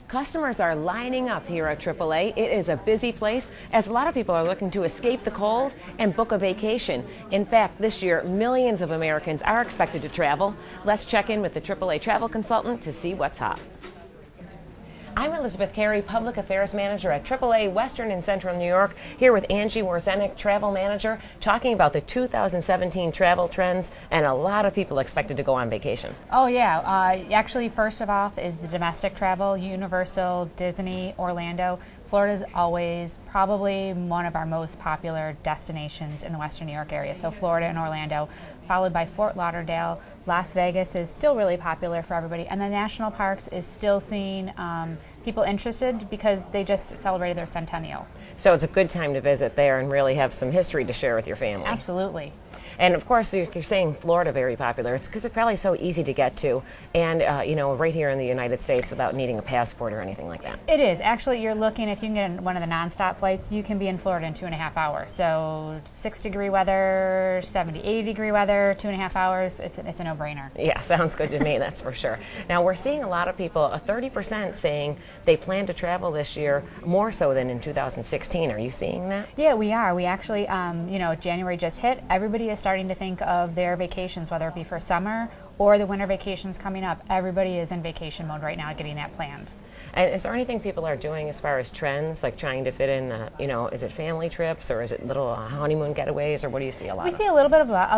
Customers are lining up here at AAA. It is a busy place as a lot of people are looking to escape the cold and book a vacation. In fact, this year, millions of Americans are expected to travel. Let's check in with the AAA travel consultant to see what's hot. I'm Elizabeth Carey, Public Affairs Manager at AAA Western and Central New York, here with Angie Wawryznek, Travel Manager, talking about the 2017 travel trends and a lot of people expected to go on vacation. Oh yeah, actually first of all is the domestic travel, Universal, Disney, Orlando. Florida's always probably one of our most popular destinations in the Western New York area. So Florida and Orlando, followed by Fort Lauderdale. Las Vegas is still really popular for everybody, and the national parks is still seeing people interested because they just celebrated their centennial. So it's a good time to visit there and really have some history to share with your family. Absolutely. And of course, you're saying Florida very popular. It's because it's probably so easy to get to, and right here in the United States without needing a passport or anything like that. It is. Actually, you're looking, if you can get one of the nonstop flights, you can be in Florida in 2.5 hours. So 6-degree weather, 70, 80-degree weather, 2.5 hours, it's a no-brainer. Yeah, sounds good to me, that's for sure. Now, we're seeing a lot of people, 30% saying they plan to travel this year more so than in 2016. Are you seeing that? Yeah, we are. We actually, January just hit. Everybody is starting to think of their vacations, whether it be for summer or the winter vacations coming up. Everybody is in vacation mode right now, getting that planned. And is there anything people are doing as far as trends, like trying to fit in, is it family trips or is it little honeymoon getaways, or what do you see a lot of? We see a little bit of what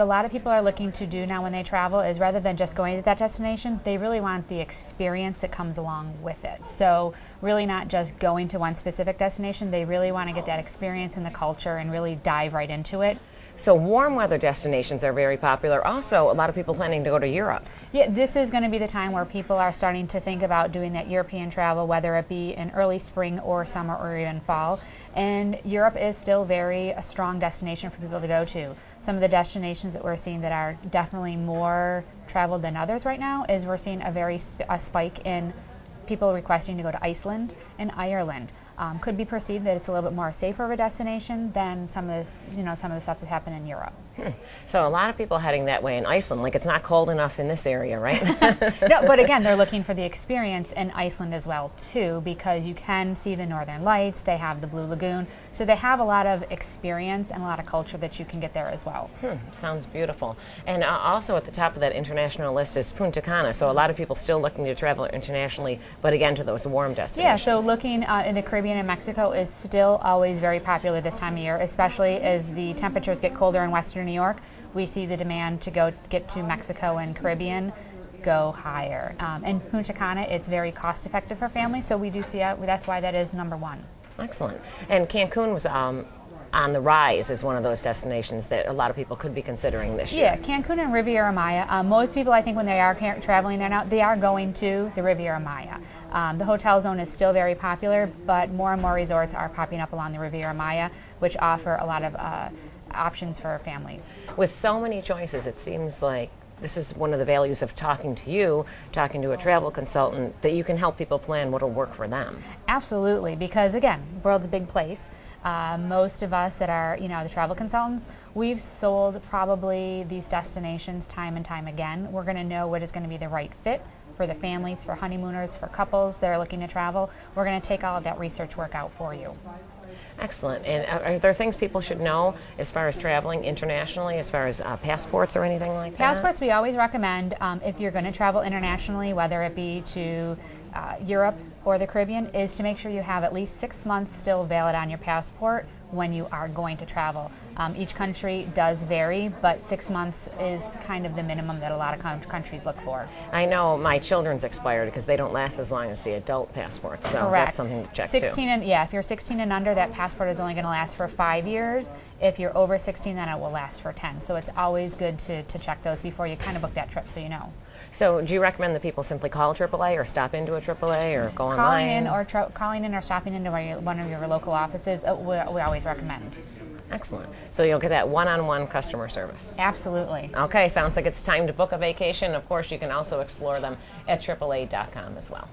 a lot of people are looking to do now when they travel is rather than just going to that destination, they really want the experience that comes along with it. So really not just going to one specific destination, they really want to get that experience in the culture and really dive right into it. So warm weather destinations are very popular. Also, a lot of people planning to go to Europe. Yeah, this is going to be the time where people are starting to think about doing that European travel, whether it be in early spring or summer or even fall. And Europe is still a strong destination for people to go to. Some of the destinations that we're seeing that are definitely more traveled than others right now is we're seeing a spike in people requesting to go to Iceland and Ireland. Could be perceived that it's a little bit more safer of a destination than some of the stuff that's happened in Europe. So a lot of people heading that way in Iceland, like it's not cold enough in this area, right? No, but again, they're looking for the experience in Iceland as well too, because you can see the northern lights, they have the Blue Lagoon, so they have a lot of experience and a lot of culture that you can get there as well. Sounds beautiful. And also at the top of that international list is Punta Cana, so a lot of people still looking to travel internationally, but again to those warm destinations. Yeah, so looking in the Caribbean and Mexico is still always very popular this time of year, especially as the temperatures get colder in Western New York. We see the demand to get to Mexico and Caribbean go higher. And Punta Cana, it's very cost effective for families, so we do see that's why that is number one. Excellent. And Cancun was on the rise as one of those destinations that a lot of people could be considering this year. Yeah, Cancun and Riviera Maya. Most people, I think, when they are traveling there now, they are going to the Riviera Maya. The hotel zone is still very popular, but more and more resorts are popping up along the Riviera Maya, which offer a lot of options for families. With so many choices, it seems like this is one of the values of talking to a travel consultant, that you can help people plan what will work for them. Absolutely, because again, the world's a big place. Most of us that are, the travel consultants, we've sold probably these destinations time and time again. We're going to know what is going to be the right fit for the families, for honeymooners, for couples that are looking to travel. We're going to take all of that research work out for you. Excellent. And are there things people should know as far as traveling internationally, as far as passports or anything like that? Passports we always recommend if you're going to travel internationally, whether it be to Europe or the Caribbean, is to make sure you have at least 6 months still valid on your passport when you are going to travel. Each country does vary, but 6 months is kind of the minimum that a lot of countries look for. I know my children's expired because they don't last as long as the adult passports, so Correct. That's something to check 16 and if you're 16 and under, that passport is only going to last for 5 years. If you're over 16, then it will last for 10. So it's always good to check those before you kind of book that trip, so you know. So do you recommend that people simply call AAA or stop into a AAA or go online? Calling in or stopping into one of your local offices, we always recommend. Excellent. So you'll get that one-on-one customer service. Absolutely. Okay, sounds like it's time to book a vacation. Of course, you can also explore them at AAA.com as well.